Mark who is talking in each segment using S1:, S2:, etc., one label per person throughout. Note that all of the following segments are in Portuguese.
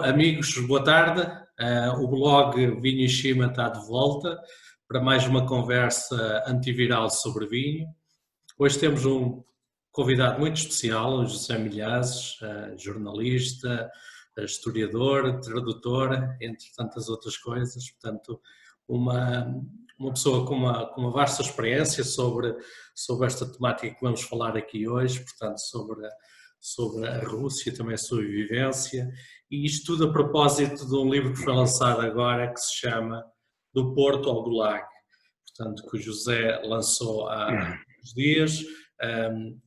S1: Amigos, boa tarde. O blog Vinho e Shima está de volta para mais uma conversa antiviral sobre vinho. Hoje temos um convidado muito especial, o José Milhazes, jornalista, historiador, tradutor, entre tantas outras coisas. Portanto, uma pessoa com uma vasta experiência sobre esta temática que vamos falar aqui hoje, portanto, sobre a Rússia, também a sua vivência, e isto tudo a propósito de um livro que foi lançado agora que se chama Do Porto ao Gulag, portanto, que o José lançou há uns dias,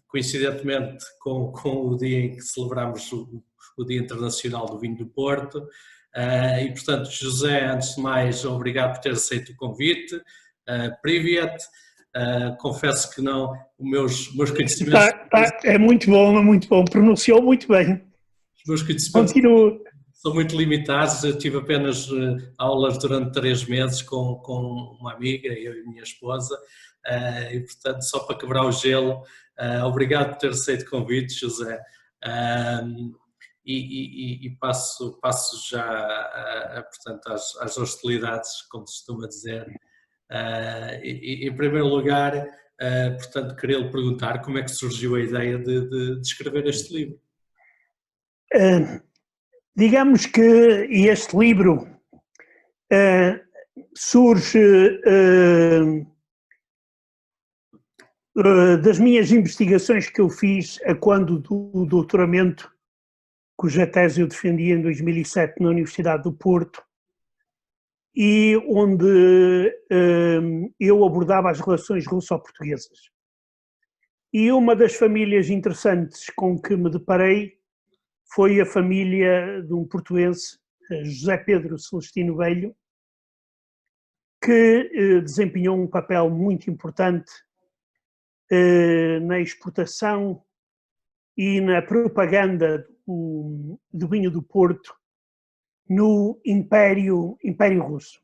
S1: coincidentemente com o dia em que celebramos o Dia Internacional do Vinho do Porto, e portanto, José, antes de mais, obrigado por ter aceito o convite. Privyet. Confesso que não, meus conhecimentos.
S2: É muito bom, pronunciou muito bem.
S1: Os meus conhecimentos
S2: Continuo.
S1: são muito limitados. Eu tive apenas aulas durante 3 meses com uma amiga, eu e a minha esposa, e portanto, só para quebrar o gelo, obrigado por ter aceito o convite, José. E passo já portanto, às hostilidades, como se costuma dizer. Em primeiro lugar, portanto, queria lhe perguntar como é que surgiu a ideia de escrever este livro.
S2: Digamos que este livro surge das minhas investigações que eu fiz a quando do doutoramento, cuja tese eu defendi em 2007 na Universidade do Porto, e onde eu abordava as relações russo-portuguesas. E uma das famílias interessantes com que me deparei foi a família de um portuense, José Pedro Celestino Velho, que desempenhou um papel muito importante na exportação e na propaganda do vinho do Porto no Império Russo.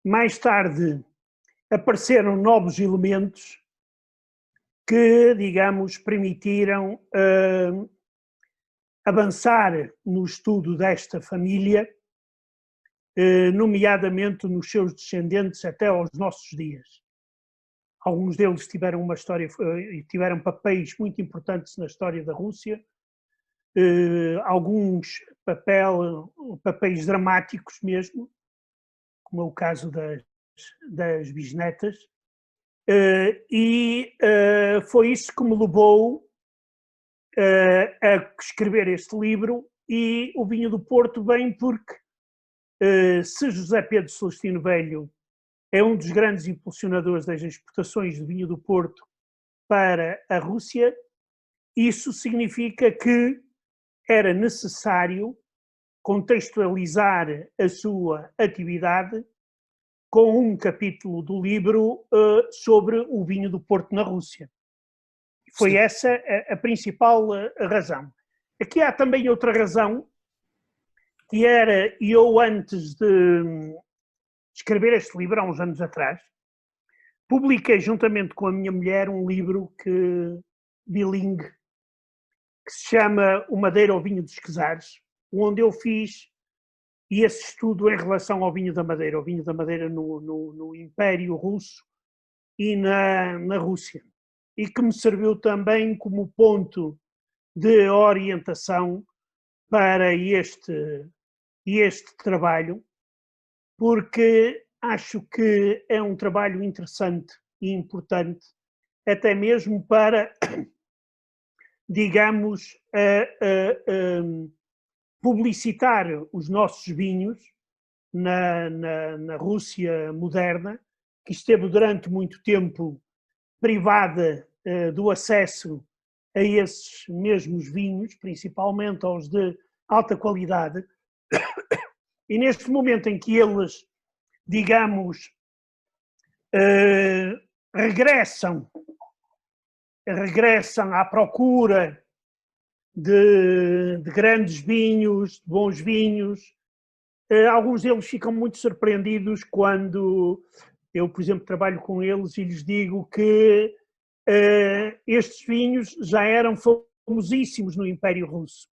S2: Mais tarde apareceram novos elementos que, digamos, permitiram avançar no estudo desta família, nomeadamente nos seus descendentes até aos nossos dias. Alguns deles tiveram tiveram papéis muito importantes na história da Rússia, alguns papéis dramáticos mesmo, como é o caso das bisnetas, e foi isso que me levou a escrever este livro. E o vinho do Porto vem porque se José Pedro Celestino Velho é um dos grandes impulsionadores das exportações do vinho do Porto para a Rússia, isso significa que era necessário contextualizar a sua atividade com um capítulo do livro sobre o vinho do Porto na Rússia. Foi essa a principal razão. Aqui há também outra razão, que era, eu antes de escrever este livro, há uns anos atrás, publiquei juntamente com a minha mulher um livro bilingue, que se chama O Madeira ao Vinho dos Quesares, onde eu fiz esse estudo em relação ao vinho da Madeira no Império Russo e na Rússia, e que me serviu também como ponto de orientação para este trabalho, porque acho que é um trabalho interessante e importante, até mesmo para, digamos, publicitar os nossos vinhos na Rússia moderna, que esteve durante muito tempo privada do acesso a esses mesmos vinhos, principalmente aos de alta qualidade. E neste momento em que eles, digamos, regressam à procura de grandes vinhos, de bons vinhos, alguns deles ficam muito surpreendidos quando eu, por exemplo, trabalho com eles e lhes digo que estes vinhos já eram famosíssimos no Império Russo.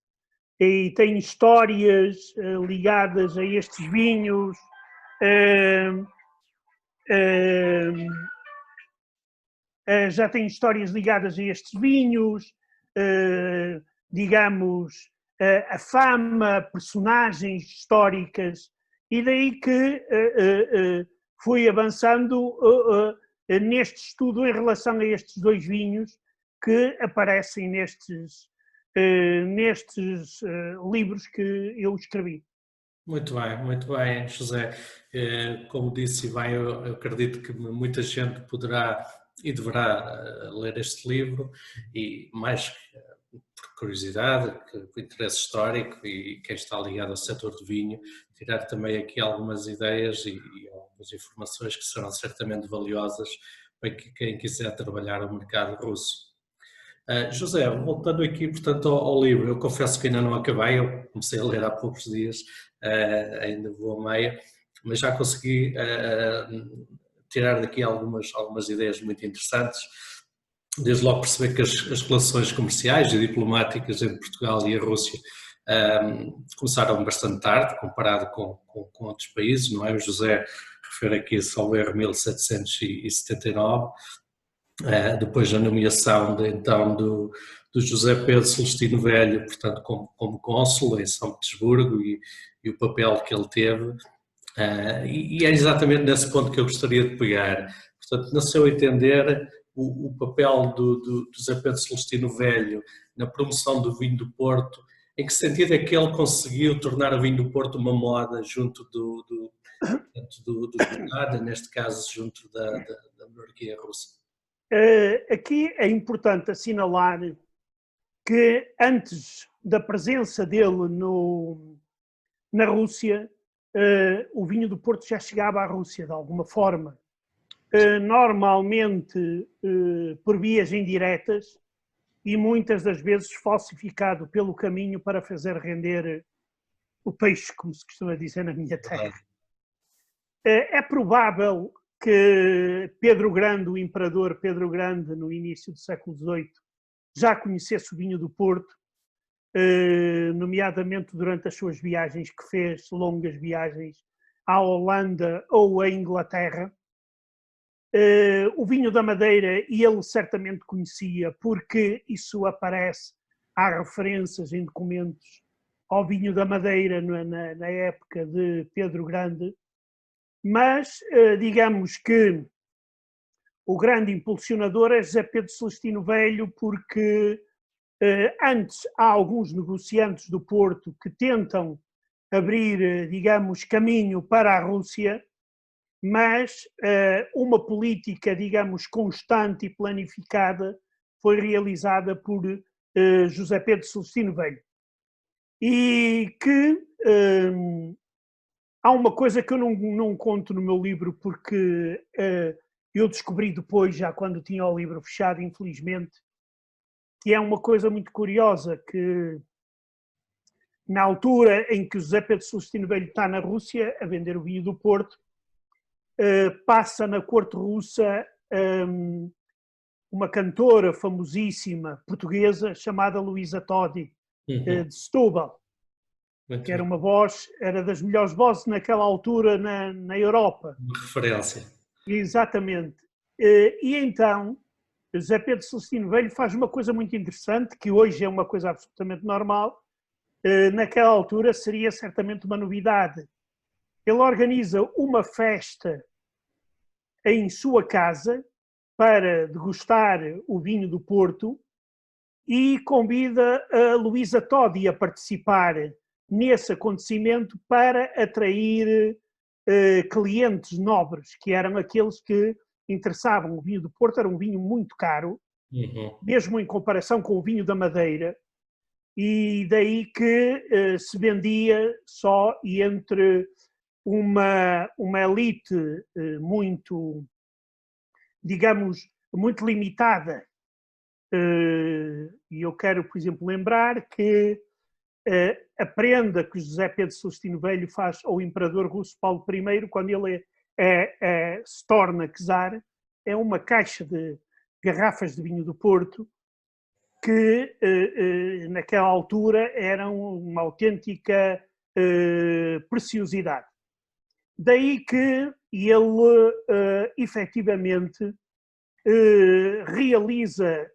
S2: e tem histórias ligadas a estes vinhos. Já tem histórias ligadas a estes vinhos, digamos, a fama, personagens históricas, e daí que fui avançando neste estudo em relação a estes dois vinhos que aparecem nestes livros que eu escrevi.
S1: Muito bem, José. Como disse bem, eu acredito que muita gente poderá e deverá ler este livro, e mais por curiosidade, por interesse histórico, e quem está ligado ao setor do vinho, tirar também aqui algumas ideias e algumas informações que serão certamente valiosas para quem quiser trabalhar no mercado russo. José, voltando aqui, portanto, ao livro, eu confesso que ainda não acabei, eu comecei a ler há poucos dias, ainda vou a meio, mas já consegui tirar daqui algumas ideias muito interessantes. Desde logo perceber que as relações comerciais e diplomáticas entre Portugal e a Rússia começaram bastante tarde, comparado com outros países, não é? O José refere aqui, salvo erro, 1779, depois da nomeação do José Pedro Celestino Velho, portanto, como cônsul em São Petersburgo, e o papel que ele teve. E é exatamente nesse ponto que eu gostaria de pegar. Portanto, no seu entender, o papel do José Pedro Celestino Velho na promoção do vinho do Porto, em que sentido é que ele conseguiu tornar o vinho do Porto uma moda junto dos Bulgários, neste caso junto da monarquia russa?
S2: Aqui é importante assinalar que antes da presença dele na Rússia, o vinho do Porto já chegava à Rússia de alguma forma, normalmente por vias indiretas e muitas das vezes falsificado pelo caminho para fazer render o peixe, como se costuma dizer na minha terra. É provável que Pedro Grande, o imperador Pedro Grande, no início do século XVIII, já conhecesse o vinho do Porto, nomeadamente durante as suas viagens que fez, longas viagens à Holanda ou à Inglaterra. O vinho da Madeira ele certamente conhecia, porque isso aparece, há referências em documentos ao vinho da Madeira na época de Pedro Grande, mas digamos que o grande impulsionador é José Pedro Celestino Velho, porque antes há alguns negociantes do Porto que tentam abrir, digamos, caminho para a Rússia, mas uma política, digamos, constante e planificada foi realizada por José Pedro Celestino Velho. E que há uma coisa que eu não conto no meu livro, porque eu descobri depois, já quando tinha o livro fechado, infelizmente, que é uma coisa muito curiosa, que na altura em que o José Pedro Celestino Velho está na Rússia a vender o vinho do Porto, passa na corte russa uma cantora famosíssima portuguesa chamada Luísa Todi, de Setúbal, que era uma voz, era das melhores vozes naquela altura na Europa.
S1: Uma referência.
S2: Exatamente. E então, José Pedro Celestino Velho faz uma coisa muito interessante, que hoje é uma coisa absolutamente normal, naquela altura seria certamente uma novidade. Ele organiza uma festa em sua casa para degustar o vinho do Porto e convida a Luísa Todi a participar nesse acontecimento para atrair clientes nobres, que eram aqueles que interessavam. O vinho do Porto era um vinho muito caro, mesmo em comparação com o vinho da Madeira, e daí que se vendia só entre uma elite muito, digamos, muito limitada. E eu quero, por exemplo, lembrar que a prenda que José Pedro Celestino Velho faz ao imperador russo Paulo I, quando ele se torna czar, é uma caixa de garrafas de vinho do Porto, que naquela altura eram uma autêntica preciosidade. Daí que ele efetivamente realiza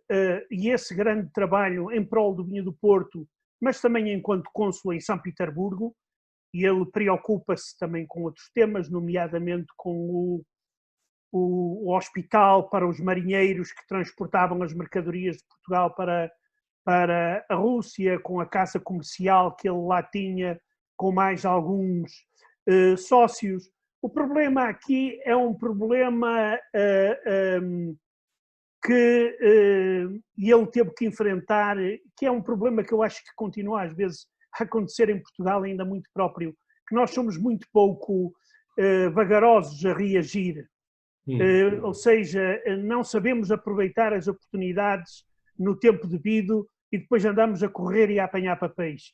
S2: e esse grande trabalho em prol do vinho do Porto, mas também enquanto cônsul em São Petersburgo, e ele preocupa-se também com outros temas, nomeadamente com o hospital para os marinheiros que transportavam as mercadorias de Portugal para a Rússia, com a casa comercial que ele lá tinha, com mais alguns sócios. O problema aqui é um problema que ele teve que enfrentar, que é um problema que eu acho que continua às vezes a acontecer em Portugal, ainda muito próprio, que nós somos muito pouco vagarosos a reagir. Ou seja, não sabemos aproveitar as oportunidades no tempo devido e depois andamos a correr e a apanhar papéis.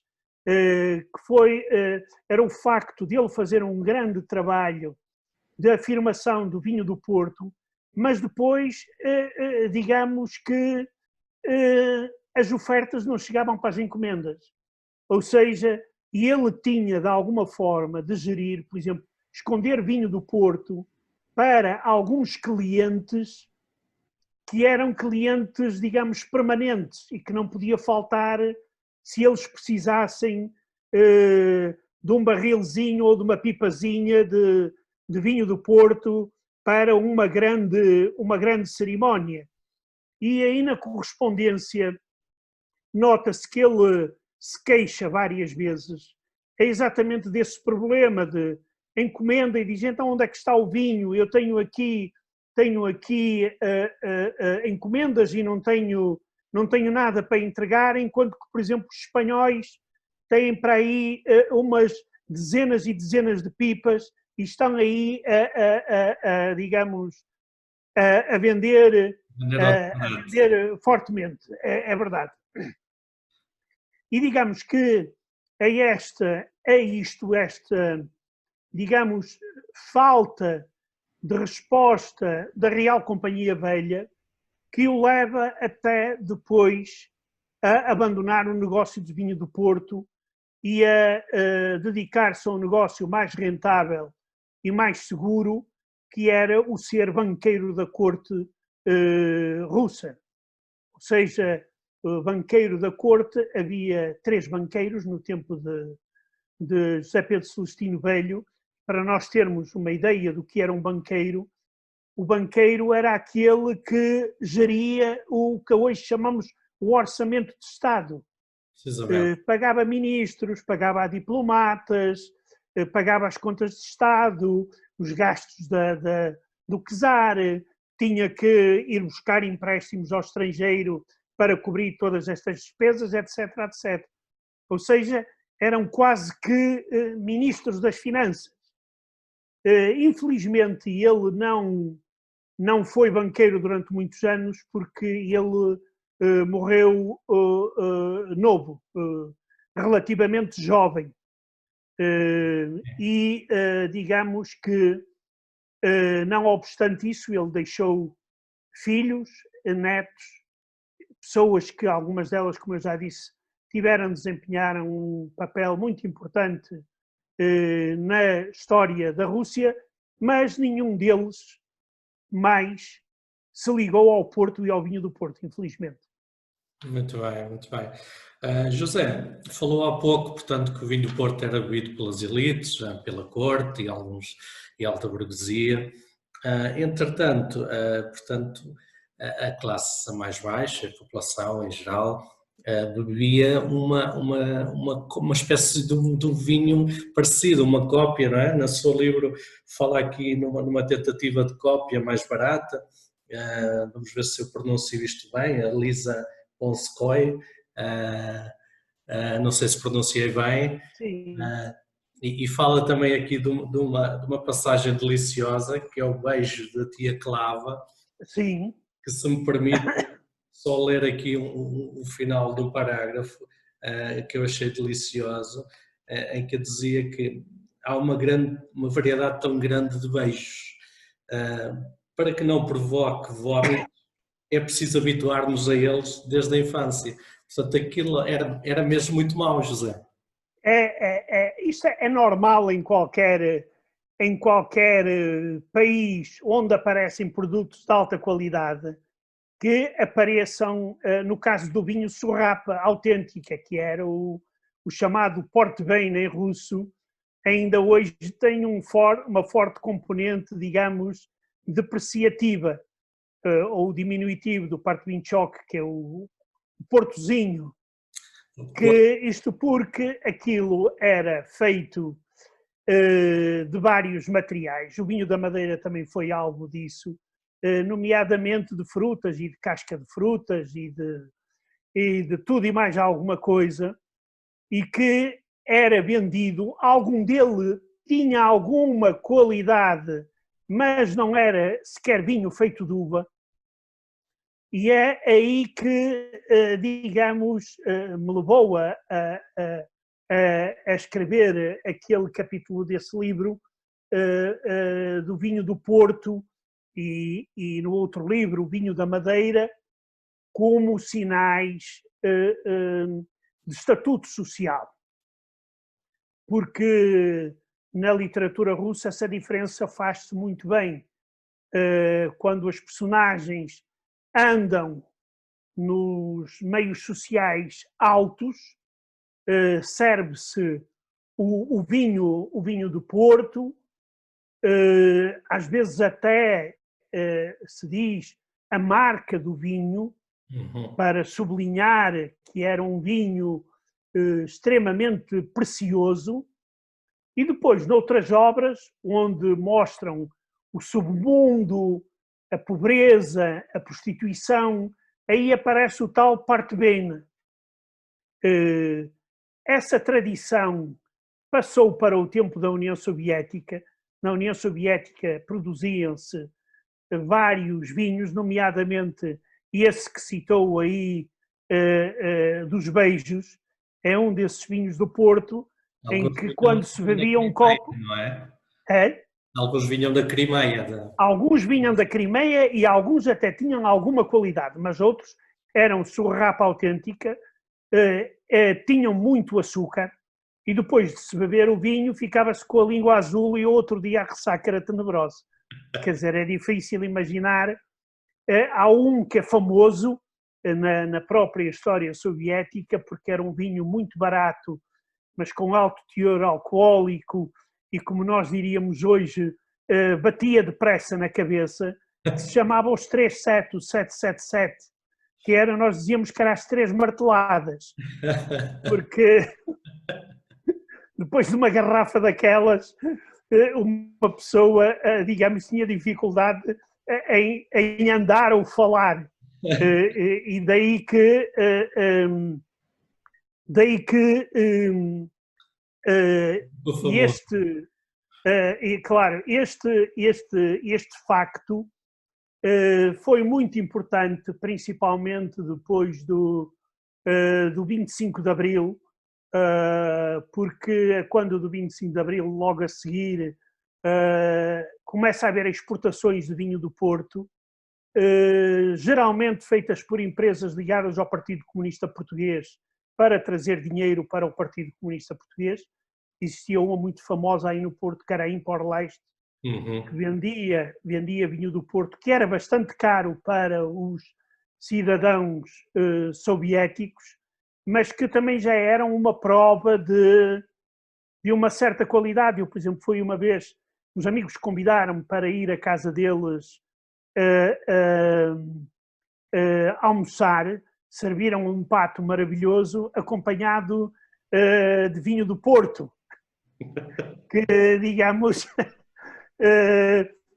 S2: Era o facto de ele fazer um grande trabalho de afirmação do vinho do Porto, mas depois, digamos que as ofertas não chegavam para as encomendas. Ou seja, ele tinha de alguma forma de gerir, por exemplo, esconder vinho do Porto para alguns clientes que eram clientes, digamos, permanentes e que não podia faltar se eles precisassem de um barrilzinho ou de uma pipazinha de vinho do Porto para uma grande cerimónia. E aí na correspondência nota-se que ele se queixa várias vezes, é exatamente desse problema de encomenda e diz, então onde é que está o vinho? Eu tenho aqui encomendas e não tenho nada para entregar, enquanto que, por exemplo, os espanhóis têm para aí umas dezenas e dezenas de pipas e estão aí digamos, a vender fortemente, é verdade. E digamos que esta, digamos, falta de resposta da Real Companhia Velha que o leva até depois a abandonar o negócio de vinho do Porto e a dedicar-se a um negócio mais rentável e mais seguro, que era o ser banqueiro da corte russa. Ou seja, banqueiro da corte, havia 3 banqueiros no tempo de José Pedro Celestino Velho. Para nós termos uma ideia do que era um banqueiro, o banqueiro era aquele que geria o que hoje chamamos o orçamento de Estado. Pagava ministros, pagava diplomatas, pagava as contas de Estado, os gastos do czar, tinha que ir buscar empréstimos ao estrangeiro para cobrir todas estas despesas, etc, etc. Ou seja, eram quase que ministros das finanças. Infelizmente, ele não foi banqueiro durante muitos anos porque ele morreu novo, relativamente jovem. E digamos que, não obstante isso, ele deixou filhos, netos, pessoas que algumas delas, como eu já disse, desempenharam um papel muito importante na história da Rússia, mas nenhum deles mais se ligou ao Porto e ao vinho do Porto, infelizmente.
S1: Muito bem, muito bem. José, falou há pouco, portanto, que o vinho do Porto era bebido pelas elites, pela corte e alta burguesia. Entretanto, portanto, a classe mais baixa, a população em geral, bebia uma espécie de um vinho parecido, uma cópia, não é? No seu livro fala aqui numa tentativa de cópia mais barata, vamos ver se eu pronuncio isto bem, a Lisa Polskoy, não sei se pronunciei bem, e fala também aqui de uma passagem deliciosa, que é o beijo da tia Clava.
S2: Sim.
S1: Que, se me permite só ler aqui o final do parágrafo, que eu achei delicioso, em que dizia que há uma variedade tão grande de beijos, para que não provoque vómitos, é preciso habituar-nos a eles desde a infância. Portanto, aquilo era mesmo muito mau, José.
S2: Isto é normal em qualquer país onde aparecem produtos de alta qualidade, que apareçam, no caso do vinho, Surrapa autêntica, que era o chamado Portvein em russo, ainda hoje tem uma forte componente, digamos, depreciativa, ou diminutivo do Portvinchok, que é o Portozinho, que isto porque aquilo era feito de vários materiais. O vinho da Madeira também foi alvo disso, nomeadamente de frutas e de casca de frutas e de tudo e mais alguma coisa, e que era vendido, algum dele tinha alguma qualidade, mas não era sequer vinho feito de uva, e é aí que, digamos, me levou a escrever aquele capítulo desse livro do vinho do Porto e no outro livro, o vinho da Madeira, como sinais de estatuto social. Porque na literatura russa essa diferença faz-se muito bem. Quando as personagens andam nos meios sociais altos, serve-se o vinho do Porto, às vezes até se diz a marca do vinho, para sublinhar que era um vinho extremamente precioso, e depois noutras obras onde mostram o submundo, a pobreza, a prostituição, aí aparece o tal Partvein. Essa tradição passou para o tempo da União Soviética. Na União Soviética produziam-se vários vinhos, nomeadamente esse que citou aí, dos Beijos, é um desses vinhos do Porto, em que quando se bebia um copo...
S1: Não é?
S2: É?
S1: Alguns vinham da Crimeia.
S2: Alguns vinham da Crimeia e alguns até tinham alguma qualidade, mas outros eram surrapa autêntica, tinham muito açúcar, e depois de se beber o vinho ficava-se com a língua azul e outro dia a ressaca era tenebrosa. Quer dizer, é difícil imaginar. Há um que é famoso na própria história soviética, porque era um vinho muito barato, mas com alto teor alcoólico, e como nós diríamos hoje, batia depressa na cabeça, que se chamava os 37, o 777, que era, nós dizíamos que era as 3 marteladas, porque depois de uma garrafa daquelas, uma pessoa, digamos, tinha dificuldade em andar ou falar. E este facto foi muito importante, principalmente depois do 25 de Abril, porque quando do 25 de Abril, logo a seguir, começa a haver exportações de vinho do Porto, geralmente feitas por empresas ligadas ao Partido Comunista Português para trazer dinheiro para o Partido Comunista Português. Existia uma muito famosa aí no Porto, que era a Impor Leste, que vendia vinho do Porto, que era bastante caro para os cidadãos soviéticos, mas que também já eram uma prova de uma certa qualidade. Eu, por exemplo, fui uma vez, os amigos convidaram-me para ir à casa deles almoçar, serviram um pato maravilhoso acompanhado de vinho do Porto, que, digamos,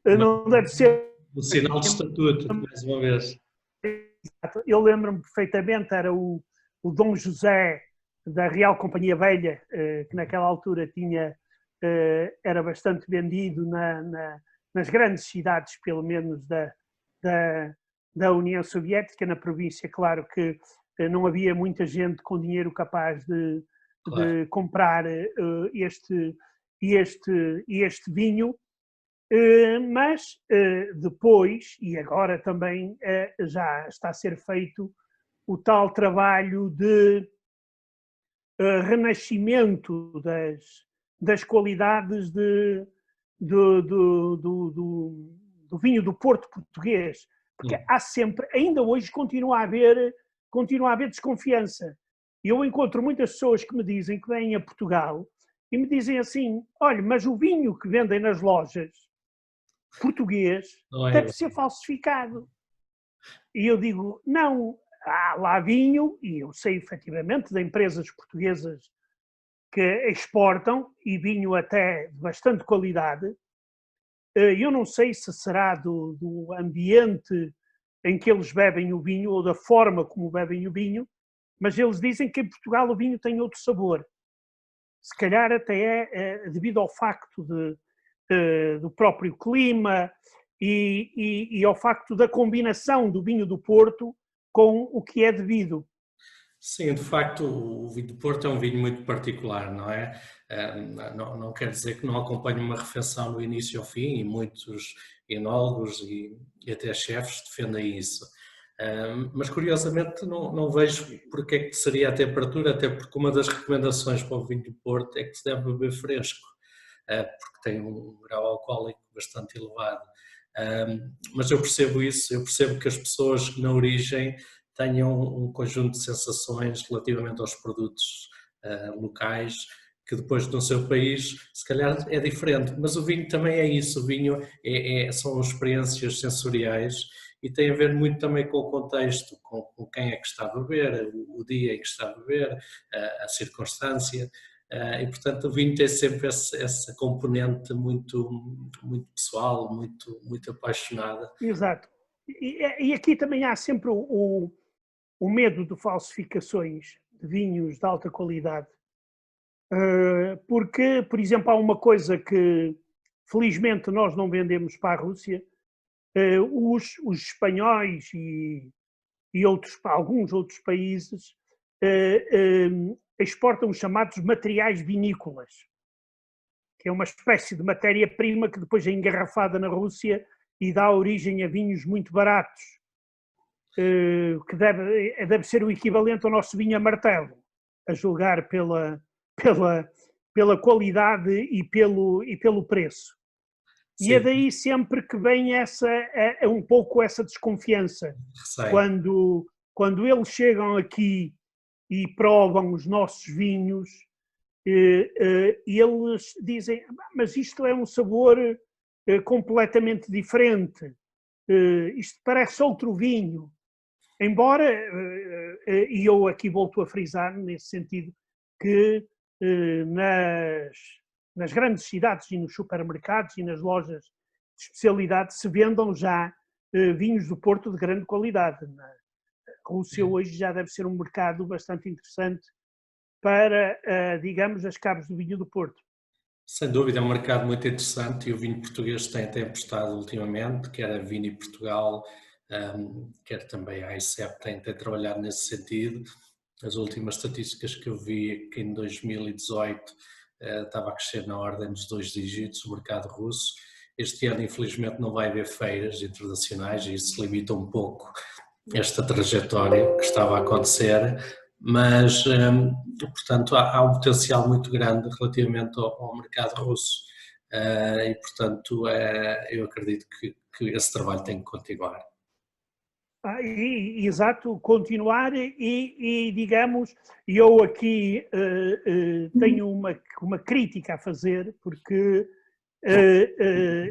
S2: não deve ser...
S1: Um sinal de estatuto, mais uma vez.
S2: Eu lembro-me perfeitamente, era o Dom José da Real Companhia Velha, que naquela altura era bastante vendido nas grandes cidades, pelo menos da União Soviética. Na província, claro que não havia muita gente com dinheiro capaz de comprar este vinho, Mas depois, e agora também já está a ser feito o tal trabalho de renascimento das qualidades do vinho do Porto português, porque há sempre, ainda hoje continua a haver desconfiança. Eu encontro muitas pessoas que me dizem que vêm a Portugal e me dizem assim, olha, mas o vinho que vendem nas lojas português deve ser falsificado. E eu digo, não, há lá vinho, e eu sei efetivamente de empresas portuguesas que exportam, e vinho até de bastante qualidade. Eu não sei se será do ambiente em que eles bebem o vinho ou da forma como bebem o vinho, mas eles dizem que em Portugal o vinho tem outro sabor. Se calhar até é devido ao facto do próprio clima e ao facto da combinação do vinho do Porto com o que é devido.
S1: Sim, de facto, o vinho do Porto é um vinho muito particular, não é? Não quer dizer que não acompanhe uma refeição do início ao fim, e muitos enólogos e até chefes defendem isso. Mas curiosamente não vejo porque é que seria a temperatura, até porque uma das recomendações para o vinho do Porto é que se deve beber fresco, porque tem um grau alcoólico bastante elevado. Mas eu percebo isso, eu percebo que as pessoas na origem tenham um conjunto de sensações relativamente aos produtos locais, que depois no seu país se calhar é diferente, mas o vinho também é isso, o vinho são experiências sensoriais e tem a ver muito também com o contexto, com quem é que está a beber, o dia em que está a beber, a circunstância, e portanto o vinho tem sempre essa componente muito, muito pessoal, muito apaixonada.
S2: Exato. E aqui também há sempre o medo de falsificações de vinhos de alta qualidade. Porque, por exemplo, há uma coisa que felizmente nós não vendemos para a Rússia. Os espanhóis e alguns outros países exportam os chamados materiais vinícolas, que é uma espécie de matéria-prima que depois é engarrafada na Rússia e dá origem a vinhos muito baratos, que deve ser o equivalente ao nosso vinho a martelo, a julgar pela qualidade e pelo preço.
S1: Sim.
S2: E é daí sempre que vem um pouco essa desconfiança. Quando eles chegam aqui e provam os nossos vinhos, eles dizem, mas isto é um sabor completamente diferente, isto parece outro vinho. Embora, e eu aqui volto a frisar nesse sentido, que nas grandes cidades e nos supermercados e nas lojas de especialidade se vendam já vinhos do Porto de grande qualidade. Na Rússia hoje já deve ser um mercado bastante interessante para, digamos, as caves do vinho do Porto.
S1: Sem dúvida, é um mercado muito interessante e o vinho português tem apostado ultimamente, quer a Vini Portugal, quer também a ICEP tem trabalhado nesse sentido. As últimas estatísticas que eu vi que em 2018 estava a crescer na ordem dos 2 dígitos o mercado russo. Este ano, infelizmente, não vai haver feiras internacionais e isso limita um pouco esta trajetória que estava a acontecer, mas, portanto, há um potencial muito grande relativamente ao mercado russo e, portanto, eu acredito que esse trabalho tem que continuar.
S2: Exato, continuar e digamos, eu aqui tenho uma crítica a fazer, porque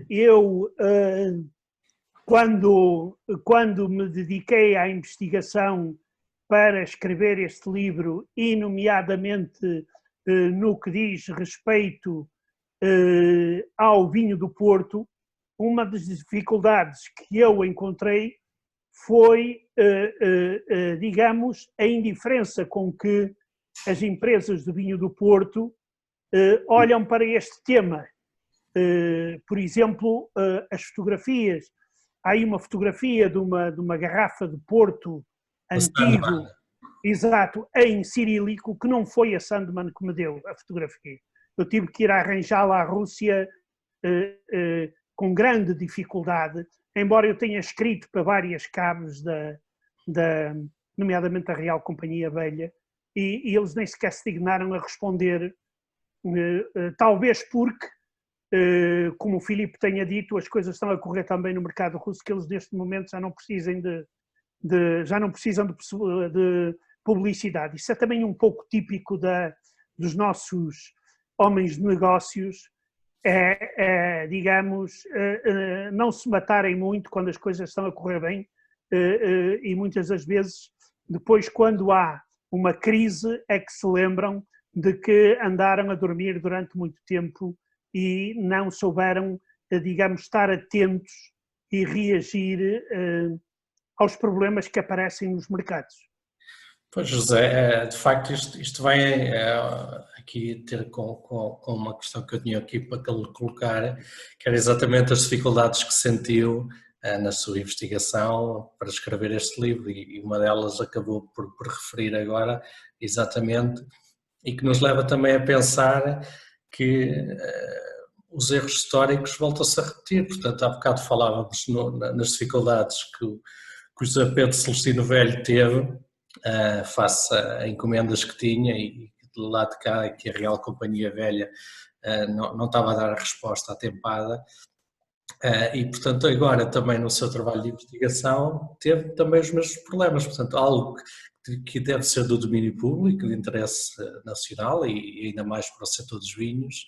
S2: eu, quando me dediquei à investigação para escrever este livro, e nomeadamente no que diz respeito ao vinho do Porto, uma das dificuldades que eu encontrei foi, digamos, a indiferença com que as empresas de vinho do Porto olham para este tema. Por exemplo, as fotografias. Há aí uma fotografia de uma garrafa de Porto antigo, exato, em cirílico, que não foi a Sandman que me deu a fotografia. Eu tive que ir arranjá-la à Rússia com grande dificuldade, embora eu tenha escrito para várias cabos, nomeadamente a Real Companhia Velha, e eles nem sequer se dignaram a responder, talvez porque, como o Filipe tenha dito, as coisas estão a correr também no mercado russo, que eles neste momento já não precisam de publicidade. Isso é também um pouco típico dos nossos homens de negócios, digamos, não se matarem muito quando as coisas estão a correr bem, e muitas das vezes, depois, quando há uma crise, é que se lembram de que andaram a dormir durante muito tempo e não souberam, digamos, estar atentos e reagir aos problemas que aparecem nos mercados.
S1: Pois, José, de facto isto vai aqui ter com uma questão que eu tinha aqui para colocar, que era exatamente as dificuldades que sentiu na sua investigação para escrever este livro, e uma delas acabou por referir agora, exatamente, e que nos leva também a pensar que os erros históricos voltam-se a repetir. Portanto, há bocado falávamos nas dificuldades que o José Pedro Celestino Velho teve face a encomendas que tinha, e do lado de cá que a Real Companhia Velha não estava a dar a resposta atempada, e portanto agora também no seu trabalho de investigação teve também os mesmos problemas. Portanto, algo que deve ser do domínio público, de interesse nacional e ainda mais para o setor dos vinhos,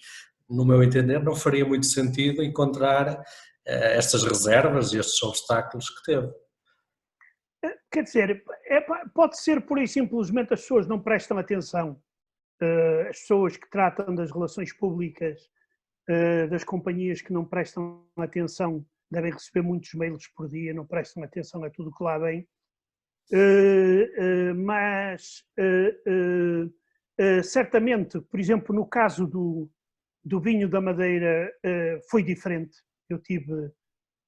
S1: no meu entender não faria muito sentido encontrar estas reservas e estes obstáculos que teve.
S2: Quer dizer, pode ser pura e simplesmente as pessoas não prestam atenção. As pessoas que tratam das relações públicas, das companhias que não prestam atenção, devem receber muitos mails por dia, não prestam atenção a tudo que lá vem. Mas certamente, por exemplo, no caso do vinho da Madeira foi diferente. Eu tive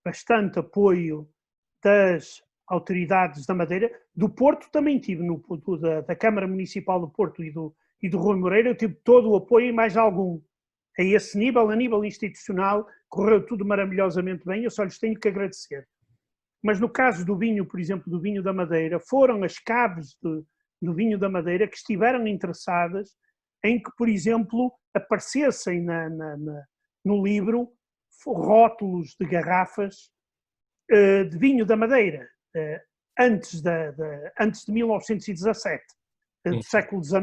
S2: bastante apoio das autoridades da Madeira. Do Porto também tive, da Câmara Municipal do Porto e do Rui Moreira, eu tive todo o apoio e mais algum. A esse nível, a nível institucional, correu tudo maravilhosamente bem, eu só lhes tenho que agradecer. Mas no caso do vinho, por exemplo, do vinho da Madeira, foram as caves do vinho da Madeira que estiveram interessadas em que, por exemplo, aparecessem no livro rótulos de garrafas de vinho da Madeira, antes de 1917, do século XIX,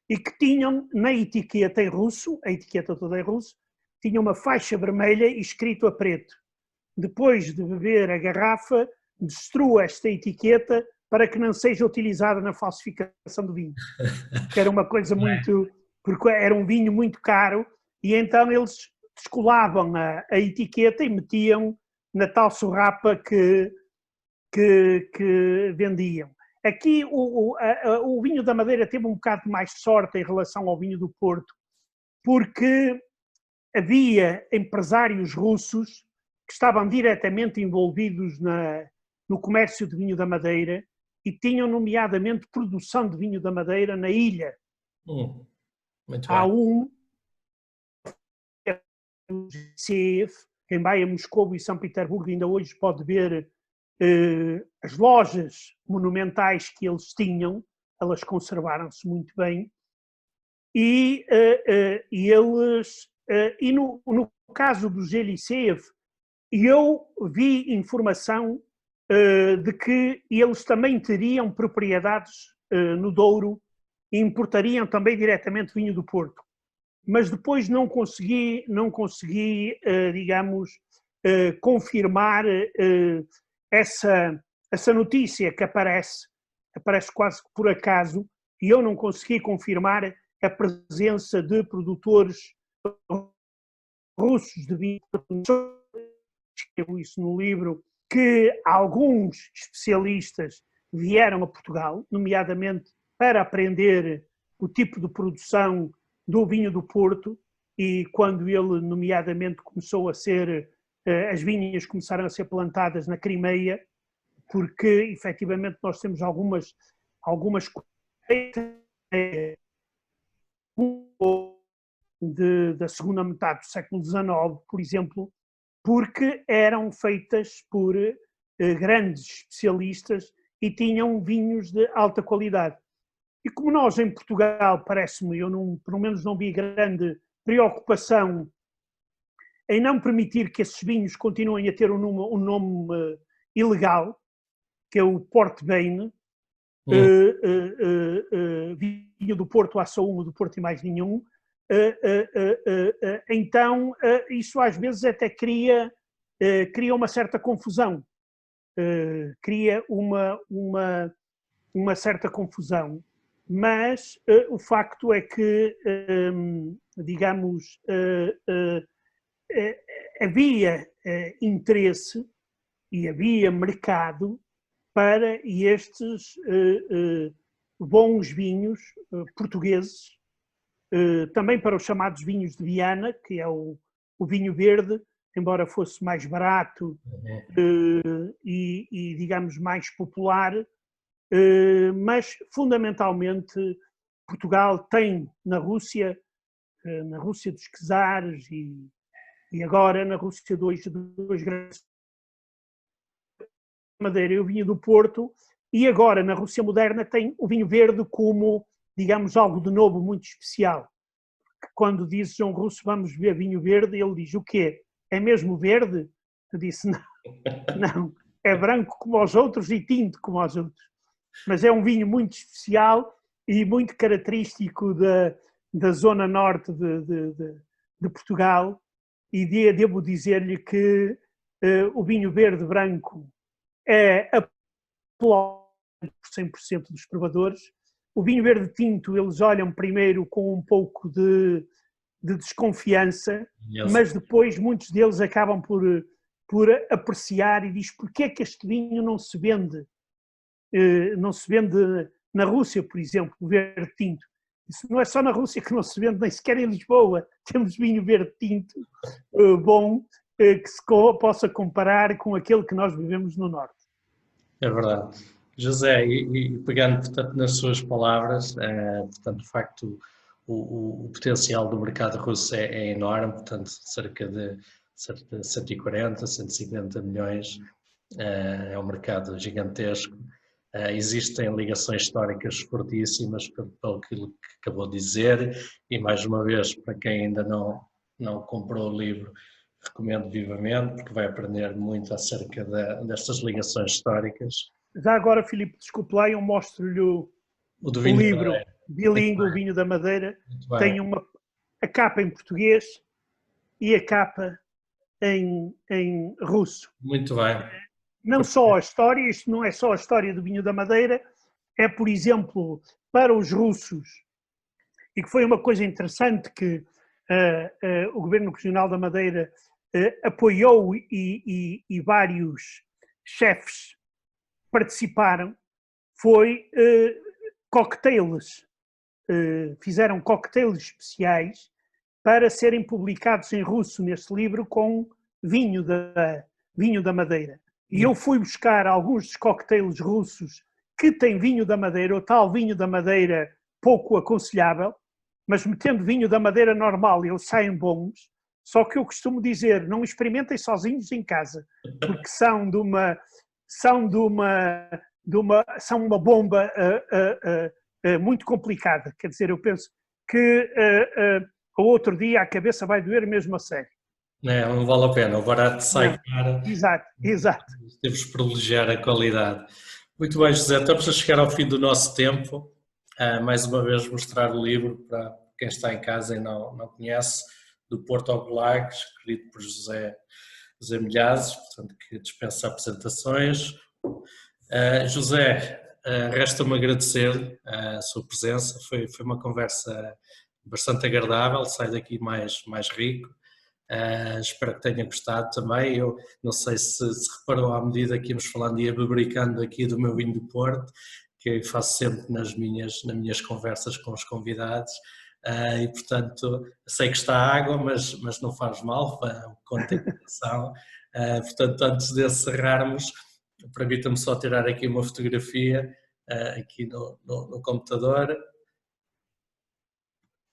S2: e que tinham na etiqueta em russo, a etiqueta toda em russo, tinha uma faixa vermelha e escrito a preto: depois de beber a garrafa, destrua esta etiqueta para que não seja utilizada na falsificação do vinho. Que era uma coisa muito... porque era um vinho muito caro, e então eles descolavam a etiqueta e metiam na tal surrapa que vendiam. Aqui o vinho da Madeira teve um bocado mais de sorte em relação ao vinho do Porto, porque havia empresários russos que estavam diretamente envolvidos no comércio de vinho da Madeira e tinham nomeadamente produção de vinho da Madeira na ilha.
S1: Muito
S2: Há
S1: bem.
S2: Quem vai a Moscou e São Petersburgo ainda hoje pode ver as lojas monumentais que eles tinham, elas conservaram-se muito bem, e no caso do Gelisseev, eu vi informação de que eles também teriam propriedades no Douro e importariam também diretamente vinho do Porto. Mas depois não consegui digamos, confirmar essa notícia que aparece quase que por acaso, e eu não consegui confirmar a presença de produtores russos de vinho. Escrevo isso no livro, que alguns especialistas vieram a Portugal, nomeadamente para aprender o tipo de produção do vinho do Porto, e quando ele, nomeadamente, começou a ser, as vinhas começaram a ser plantadas na Crimeia, porque, efetivamente, nós temos algumas da segunda metade do século XIX, por exemplo, porque eram feitas por grandes especialistas e tinham vinhos de alta qualidade. E como nós em Portugal, parece-me, eu não, pelo menos não vi grande preocupação em não permitir que esses vinhos continuem a ter um nome ilegal, que é o Port Bane, vinho do Porto, há só um, do Porto e mais nenhum. Então, isso às vezes até cria uma certa confusão. Cria uma certa confusão. Mas o facto é que, digamos, havia interesse e havia mercado para estes bons vinhos portugueses, também para os chamados vinhos de Viana, que é o vinho verde, embora fosse mais barato e digamos, mais popular, mas fundamentalmente Portugal tem na Rússia dos czares e agora na Rússia dois grandes Madeira e o vinho do Porto, e agora na Rússia moderna tem o vinho verde como, digamos, algo de novo muito especial. Quando dizes a um russo vamos beber vinho verde, ele diz o quê? É mesmo verde? Eu disse não, é branco como os outros e tinto como os outros. Mas é um vinho muito especial e muito característico da zona norte de Portugal, e devo dizer-lhe que o vinho verde branco é aplaudido por 100% dos provadores. O vinho verde tinto eles olham primeiro com um pouco de desconfiança, mas depois muitos deles acabam por apreciar e diz porque é que este vinho não se vende na Rússia, por exemplo, o verde tinto. Isso não é só na Rússia que não se vende, nem sequer em Lisboa. Temos vinho verde tinto bom que se possa comparar com aquele que nós vivemos no Norte.
S1: É verdade. José, e pegando, portanto, nas suas palavras, portanto, de facto, o potencial do mercado russo é enorme, portanto, cerca de 140, 150 milhões, é um mercado gigantesco. Existem ligações históricas fortíssimas pelo que acabou de dizer, e mais uma vez, para quem ainda não comprou o livro, recomendo vivamente, porque vai aprender muito acerca destas ligações históricas.
S2: Já agora, Filipe, desculpe lá, eu mostro-lhe o livro bilíngue, o Vinho da Madeira. Tem a capa em português e a capa em russo.
S1: Muito bem.
S2: Não só a história, isto não é só a história do Vinho da Madeira, é, por exemplo, para os russos, e que foi uma coisa interessante que o Governo Regional da Madeira apoiou e vários chefes participaram, foi cocktails. Fizeram cocktails especiais para serem publicados em russo neste livro com vinho da Madeira. E eu fui buscar alguns dos cocktails russos que têm vinho da Madeira, o tal vinho da Madeira pouco aconselhável, mas metendo vinho da Madeira normal eles saem bons, só que eu costumo dizer, não experimentem sozinhos em casa, porque são uma bomba muito complicada. Quer dizer, eu penso que o outro dia a cabeça vai doer mesmo a sério.
S1: Não vale a pena, o barato sai caro.
S2: Exato.
S1: Temos que privilegiar a qualidade. Muito bem, José, estamos a chegar ao fim do nosso tempo. Mais uma vez mostrar o livro para quem está em casa e não conhece, do Porto ao Gulag, escrito por José Milhazes, portanto, que dispensa apresentações. José, resta-me agradecer a sua presença, foi uma conversa bastante agradável, sai daqui mais rico. Espero que tenha gostado também. Eu não sei se reparou à medida que íamos falando e ia bebericando aqui do meu vinho do Porto, que eu faço sempre nas minhas conversas com os convidados, e portanto sei que está água, mas não faz mal, contém hidratação. Portanto, antes de encerrarmos, permita-me só tirar aqui uma fotografia aqui no computador.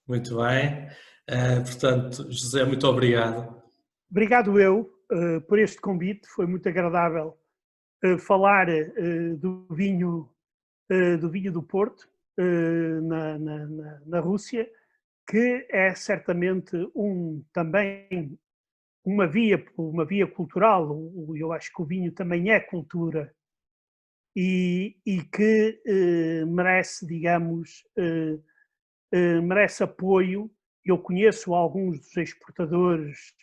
S1: Muito bem. Portanto, José, muito obrigado.
S2: Obrigado eu por este convite, foi muito agradável falar do vinho do Porto na Rússia, que é certamente também uma via cultural. Eu acho que o vinho também é cultura e que merece, digamos, merece apoio. Eu conheço alguns dos exportadores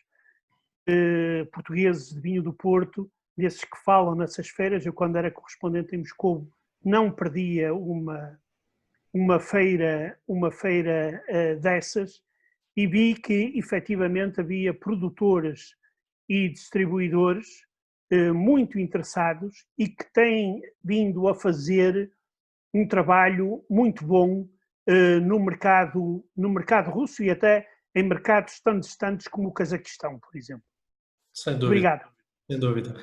S2: portugueses de vinho do Porto, desses que falam nessas feiras. Eu, quando era correspondente em Moscou, não perdia uma feira dessas, e vi que efetivamente havia produtores e distribuidores muito interessados e que têm vindo a fazer um trabalho muito bom no mercado russo e até em mercados tão distantes como o Cazaquistão, por exemplo.
S1: Sem dúvida,
S2: Obrigado.
S1: sem dúvida.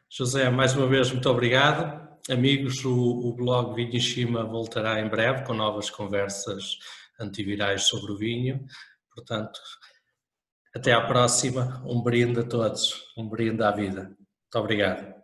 S1: José, mais uma vez, muito obrigado. Amigos, o blog Vinho em Shima voltará em breve com novas conversas antivirais sobre o vinho. Portanto, até à próxima. Um brinde a todos, um brinde à vida. Muito obrigado.